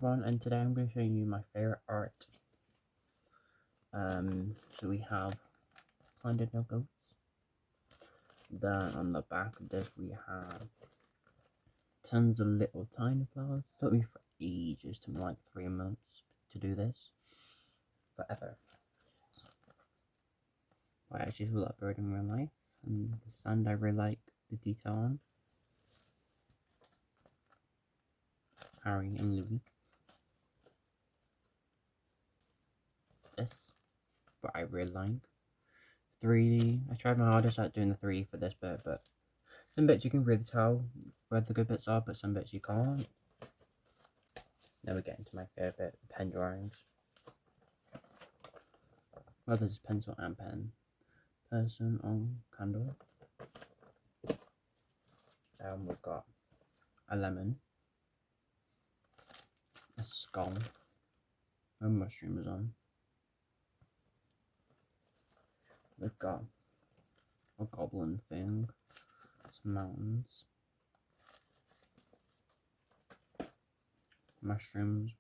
And today I'm going to show you my favorite art. So we have planted no goats. Then on the back of this we have tons of little tiny flowers. It took me for ages, to like 3 months to do this. Forever. I actually feel that bird in real life, and the sand I really like the detail on. Harry and Louis. This, but I really like 3D. I tried my hardest at doing the 3D for this bit, but some bits you can really tell where the good bits are, but some bits you can't. Now we get into my favourite pen drawings. Well, this is pencil and pen. Person on candle. We've got a lemon, a skull, a mushroom is on. We've got a goblin thing, some mountains, mushrooms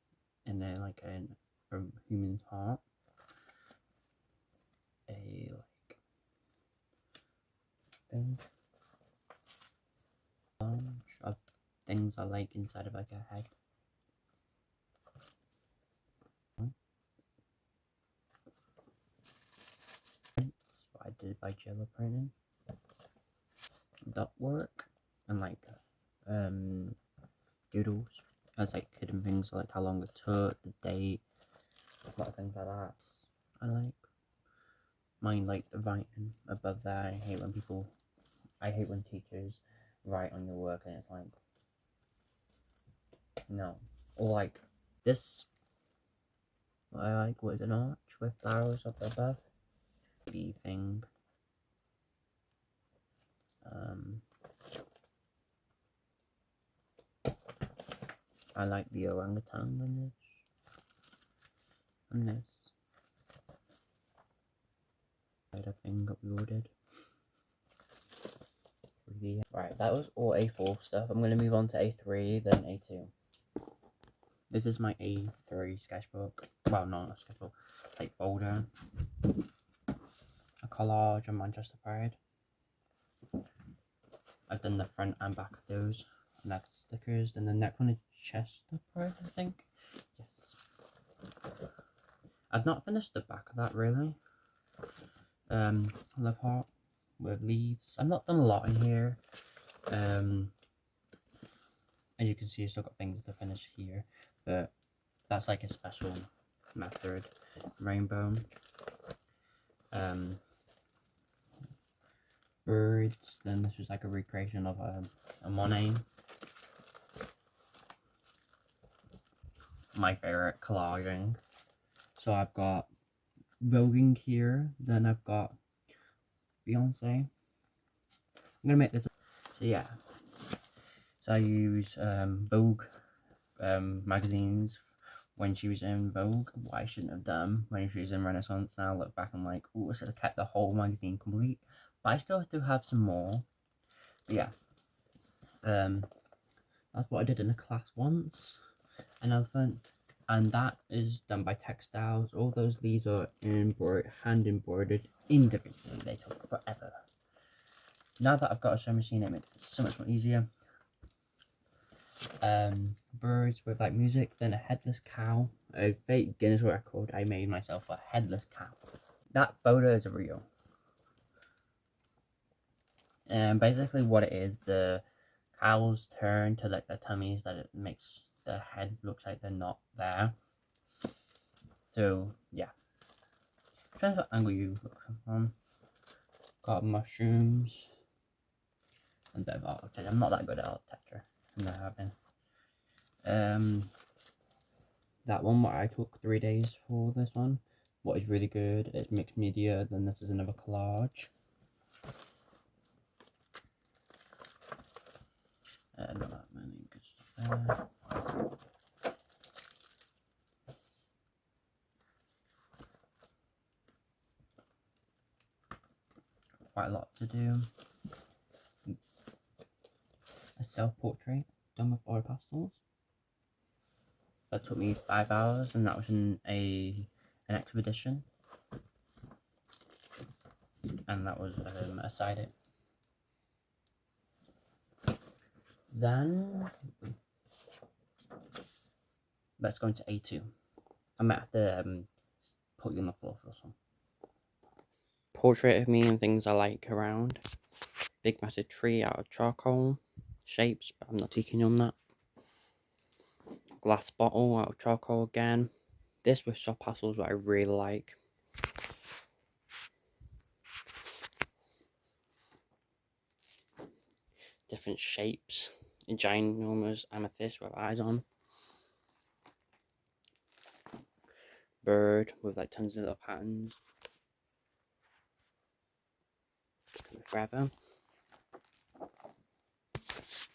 in there like a human's heart, a like thing, bunch of things I like inside of like a head. What I did by jello printing, dot work, and like doodles. As like hidden things like how long it took, the date, a lot of things like that. I like mine, like the writing above there. I hate when teachers write on your work and it's like, no. Or like this, I like was an arch with flowers up above. The thing. I like the orangutan in this. And this. The thing that we ordered. Right, that was all A4 stuff. I'm going to move on to A3, then A2. This is my A3 sketchbook. Well, not a sketchbook, like folder. A collage on Manchester Pride. I've done the front and back of those. And that's stickers. Then the next one is Chester Pride, I think. Yes. I've not finished the back of that really. Love heart with leaves. I've not done a lot in here. As you can see, I've still got things to finish here, but that's like a special method. Rainbow. Birds. Then this was like a recreation of a Monet. My favorite collaging. So I've got voguing here. Then I've got Beyonce. I'm gonna make this. So yeah. So I use Vogue magazines when she was in Vogue. What I shouldn't have done when she was in Renaissance. Now I look back and like, oh, I should have kept the whole magazine complete. But I still do have some more. But yeah. That's what I did in a class once. An elephant. And that is done by Textiles. All those leaves are hand embroidered individually. They took forever. Now that I've got a sewing machine, it makes it so much more easier. Birds with like music, then a headless cow. A fake Guinness record. I made myself a headless cow. That photo is real. And basically what it is, the cows turn to like their tummies, that it makes the head look like they're not there. So yeah. Depends what angle you look from. Got mushrooms and a bit of architecture. I'm not that good at architecture. No, I haven't. That one where I took 3 days for this one. What is really good is mixed media. Then this is another collage. Not that many good stuff there. Quite a lot to do. A self-portrait done with oil pastels. That took me 5 hours, and that was in an expedition, and that was a side it. Then let's go into A2. I might have to put you on the floor for this one. Portrait of me and things I like around. Big massive tree out of charcoal shapes, but I'm not too keen on that. Glass bottle out of charcoal again. This with soft pastels, what I really like. Different shapes. A ginormous amethyst with eyes on. Bird with like tons of little patterns. Forever.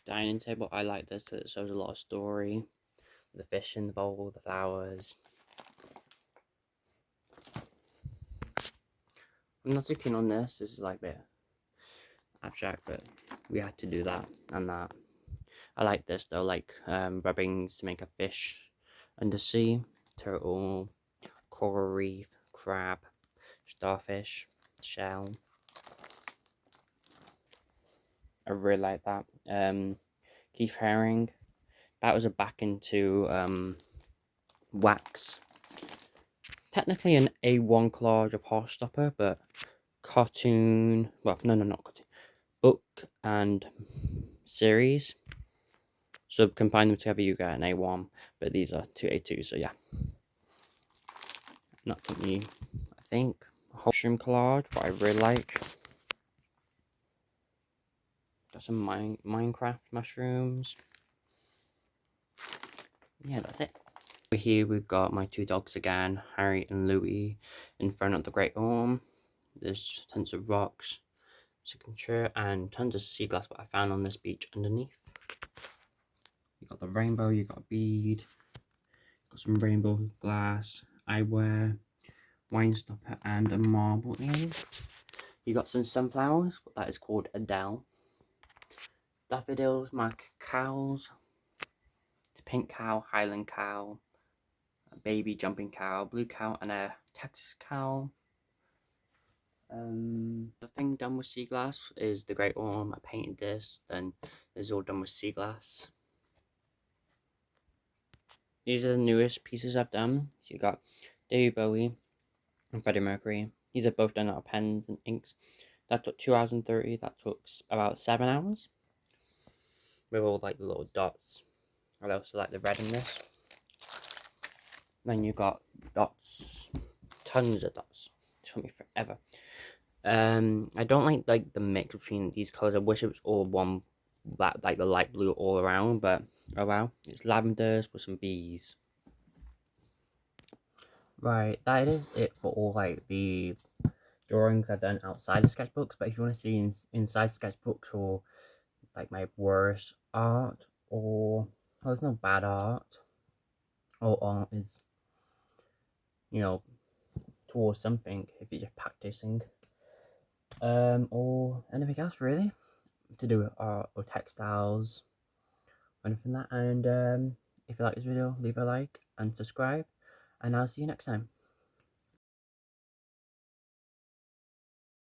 Dining table, I like this, it shows a lot of story. The fish in the bowl, the flowers. I'm not too keen on this. This is like a bit abstract, but we had to do that and that. I like this though, like rubbings to make a fish under sea, turtle, coral reef, crab, starfish, shell. I really like that. Keith Haring. That was a back into wax. Technically an A1 collage of Heartstopper, but cartoon. Well, no, not cartoon. Book and series. So combine them together, you get an A1. But these are two A2s, so yeah. Not to me, I think. Mushroom collage, what I really like. Got some Minecraft mushrooms. Yeah, that's it. Over here we've got my two dogs again, Harry and Louie, in front of the Great Orme. There's tons of rocks, signature, and tons of sea glass what I found on this beach underneath. You got the rainbow, you got a bead, got some rainbow glass, eyewear, wine stopper, and a marble at the end. You got some sunflowers, that is called Adele. Daffodils, my cows, pink cow, Highland cow, a baby jumping cow, blue cow, and a Texas cow. The thing done with sea glass is the Great Orme. I painted this, then this is all done with sea glass. These are the newest pieces I've done. So you got David Bowie and Freddie Mercury. These are both done out of pens and inks. That took 2 hours and 30. That took about 7 hours. With all like the little dots. I also like the red in this. Then you got dots, tons of dots. It took me forever. I don't like the mix between these colors. I wish it was all one, that like the light blue all around. But oh well, it's lavenders with some bees. Right, that is it for all like the drawings I've done outside of sketchbooks. But if you want to see inside sketchbooks or like my worst art, or there's no bad art, all art is, you know, towards something if you're just practicing, or anything else really to do with art or textiles or anything like that. And if you like this video, leave a like and subscribe, and I'll see you next time.